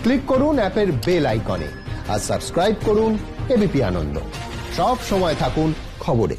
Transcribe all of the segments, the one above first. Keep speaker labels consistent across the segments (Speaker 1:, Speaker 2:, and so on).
Speaker 1: Click করুন অ্যাপের bell আইকনে আর সাবস্ক্রাইব করুন এবিপি আনন্দ। সব সময় থাকুন খবরে।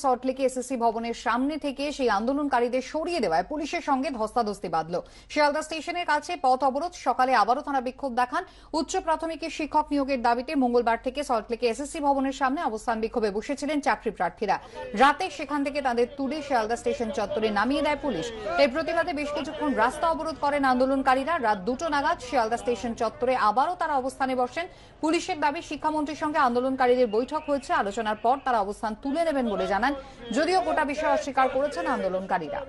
Speaker 2: সল্টলেকে এসএসসি ভবনের সামনে থেকে সেই আন্দোলনকারীদের সরিয়ে দেওয়ায় পুলিশের সঙ্গে ধস্তাধস্তি বাঁধল। শিয়ালদা স্টেশনের কাছে পথ অবরোধ, সকালে আবারও তারা বিক্ষোভ দেখান। উচ্চ প্রাথমিকের শিক্ষক নিয়োগের দাবিতে মঙ্গলবার থেকে সল্টলেকে এসএসসি ভবনের সামনে অবস্থান বিক্ষোভে বসেছিলেন চাকরি প্রার্থীরা। রাতে সেখান থেকে তাদের তুলে শিয়ালদা স্টেশন চত্বরে নামিয়ে দেয় পুলিশ। এর প্রতিবাদে বেশ কিছুক্ষণ রাস্তা অবরোধ করেন আন্দোলনকারীরা। রাত 2টো নাগাদ শিয়ালদা স্টেশন চত্বরে আবারও তারা অবস্থানে বসেন। পুলিশের দাবি, শিক্ষামন্ত্রীর সঙ্গে আন্দোলনকারীদের বৈঠক হয়েছে, আলোচনার পর তারা অবস্থান তুলে নেবেন বলে জানান। যদিও গোটা বিষয় অস্বীকার করেছেন আন্দোলনকারীরা।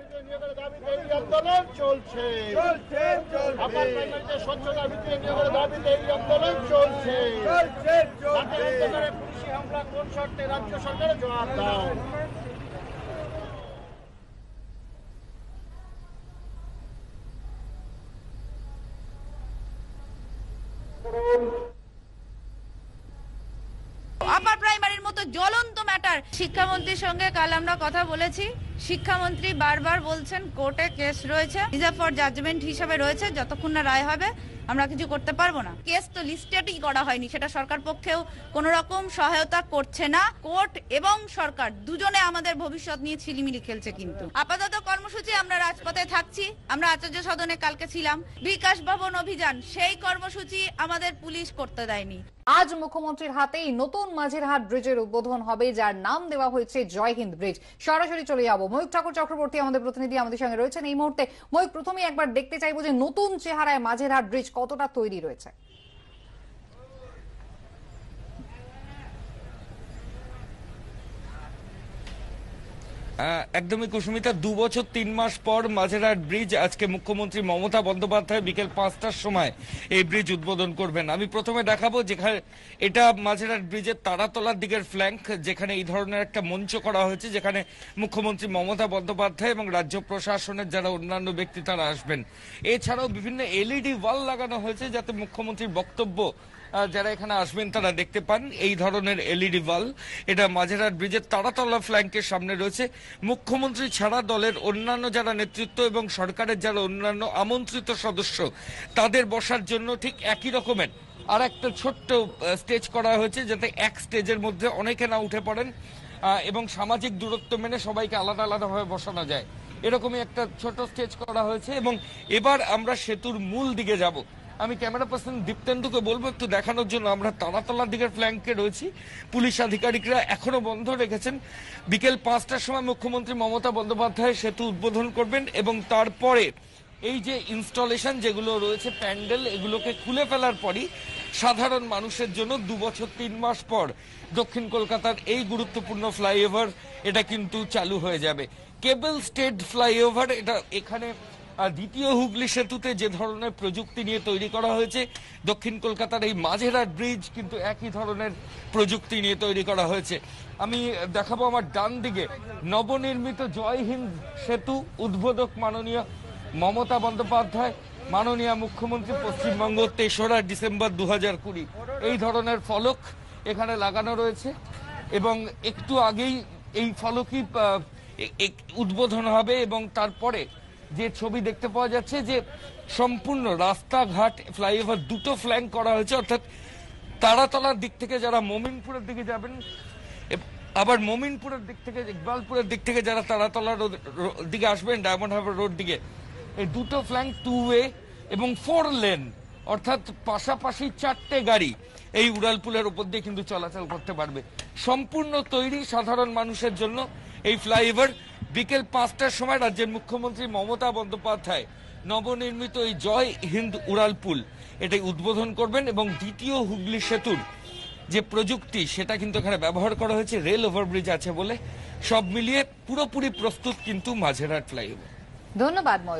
Speaker 3: আপার প্রাইমারির মতো জ্বলন্ত ম্যাটার। শিক্ষামন্ত্রীর সঙ্গে কাল আমরা কথা বলেছি। শিক্ষামন্ত্রী বারবার বলছেন কোর্টে কেস রয়েছে, রিজার্ভ ফর জাজমেন্ট হিসাবে রয়েছে, যতক্ষণ না রায় হবে আমরা কিছু করতে পারবো না। কেস তো লিস্টেডই করা হয়নি, সেটা সরকার পক্ষেও কোনো রকম সহায়তা করছে না। কোর্ট এবং সরকার দুজনে আমাদের ভবিষ্যৎ নিয়ে ছিলিমিলি খেলছে। কিন্তু আপাতত কর্মসূচি আমরা রাজপথে থাকছি। আমরা আচার্য সদনে কালকে ছিলাম, বিকাশ ভবন অভিযান, সেই কর্মসূচি আমাদের পুলিশ করতে দেয়নি।
Speaker 2: আজ মুখ্যমন্ত্রীর হাতেই নতুন মাঝেরহাট ব্রিজের উদ্বোধন হবে, যার নাম দেওয়া হয়েছে জয় হিন্দ ব্রিজ। সরাসরি চলে যাব, ময়ূক ঠাকুর চক্রবর্তী আমাদের প্রতিনিধি আমাদের সঙ্গে রয়েছেন এই মুহূর্তে। ময়ূক, প্রথমেই একবার দেখতে চাইবো যে নতুন চেহারায় মাঝেরহাট ব্রিজ কতটা তৈরি রয়েছে।
Speaker 4: একদমই কুসুমিতা, 2 বছর 3 মাস পর মাঝেরহাট ব্রিজ আজকে মুখ্যমন্ত্রী মমতা বন্দ্যোপাধ্যায় বিকেল 5টার সময় এই ব্রিজ উদ্বোধন করবেন। আমি প্রথমে দেখাবো যেখানে এটা মাঝেরহাট ব্রিজের তারাতলার দিকের ফ্ল্যাঙ্ক, যেখানে এই ধরনের একটা মঞ্চ করা হয়েছে, যেখানে মুখ্যমন্ত্রী মমতা বন্দ্যোপাধ্যায় এবং রাজ্য প্রশাসনের যারা অন্যান্য ব্যক্তি তারা আসবেন। এছাড়াও বিভিন্ন এলইডি ওয়াল লাগানো হয়েছে যাতে মুখ্যমন্ত্রীর বক্তব্য যারা এখানে আসবেন তারা দেখতে পান। এই ধরনের এলইডি ওয়াল এটা মাঝেরহাট ব্রিজের তারাতলা ফ্ল্যাঙ্কের সামনে রয়েছে। মুখ্যমন্ত্রী ছাড়া দলের অন্যান্য যারা নেতৃত্ব এবং সরকারের যারা অন্যান্য আমন্ত্রিত সদস্য তাদের বসার জন্য ঠিক একই রকমের আর একটা ছোট্ট স্টেজ করা হয়েছে, যাতে এক স্টেজের মধ্যে অনেকে না উঠে পড়েন এবং সামাজিক দূরত্ব মেনে সবাইকে আলাদা আলাদাভাবে বসানো যায়, এরকমই একটা ছোট স্টেজ করা হয়েছে। এবং এবার আমরা সেতুর মূল দিকে যাব। আমি ক্যামেরা পার্সন দীপ্তেন্দুকে বলবো একটু দেখানোর জন্য। আমরা তারাতলার দিকের ফ্ল্যাঙ্কে রয়েছি। পুলিশ আধিকারিকরা এখনো বন্ধ রেখেছেন। বিকেল 5টার সময় মুখ্যমন্ত্রী মমতা বন্দ্যোপাধ্যায় সেতু উদ্বোধন করবেন এবং তারপরে এই যে ইনস্টলেশন যেগুলো রয়েছে প্যান্ডেল, এগুলোকে খুলে ফেলার পরই সাধারণ মানুষের জন্য 2 বছর 3 মাস পর দক্ষিণ কলকাতার এই গুরুত্বপূর্ণ ফ্লাইওভার এটা কিন্তু চালু হয়ে যাবে। কেবল স্টেড ফ্লাইওভার এটা। এখানে দ্বিতীয় হুগলি সেতুতে যে ধরনের প্রযুক্তি নিয়ে তৈরি করা হয়েছে, দক্ষিণ কলকাতার এই মাঝেরহাট ব্রিজ কিন্তু একই ধরনের প্রযুক্তি নিয়ে তৈরি করা হয়েছে। আমি দেখাবো আমার ডান দিকে নবনির্মিত জয় হিন্দ সেতু, উদ্বোধক মাননীয় মমতা বন্দ্যোপাধ্যায়, মাননীয় মুখ্যমন্ত্রী, পশ্চিমবঙ্গ, 3রা ডিসেম্বর 2020। এই ধরনের ফলক এখানে লাগানো রয়েছে এবং একটু আগেই এই ফলকই উদ্বোধন হবে। এবং তারপরে যে ছবি দেখতে পাওয়া যাচ্ছে যে সম্পূর্ণ রাস্তাঘাট ফ্লাইওভার দুটো ফ্ল্যাঙ্ক করা হয়েছে, অর্থাৎ তারাতলার দিক থেকে যারা মমিনপুরের দিকে যাবেন, আবার মমিনপুরের দিক থেকে ইকবালপুরের দিক থেকে যারা তারাতলার দিকে আসবেন ডায়মন্ড হারবার রোড দিকে, এই দুটো ফ্ল্যাঙ্ক 2 ওয়ে এবং 4 লেন, অর্থাৎ পাশাপাশি 4টে গাড়ি এই উড়ালপুলের উপর দিয়ে কিন্তু চলাচল করতে পারবে। সম্পূর্ণ তৈরি সাধারণ মানুষের জন্য এই ফ্লাইওভার। বিকেল 5টার সময় রাজ্যের মুখ্যমন্ত্রী মমতা বন্দ্যোপাধ্যায় নবনির্মিত এই জয় হিন্দ উড়ালপুল এটাই উদ্বোধন করবেন এবং দ্বিতীয় হুগলি সেতুর যে প্রযুক্তি সেটা কিন্তু এখানে ব্যবহার করা হয়েছে। রেল ওভারব্রিজ আছে বলে সব মিলিয়ে পুরোপুরি প্রস্তুত কিন্তু মাঝেরহাট ফ্লাইওভার।
Speaker 2: ধন্যবাদ ময়ূক।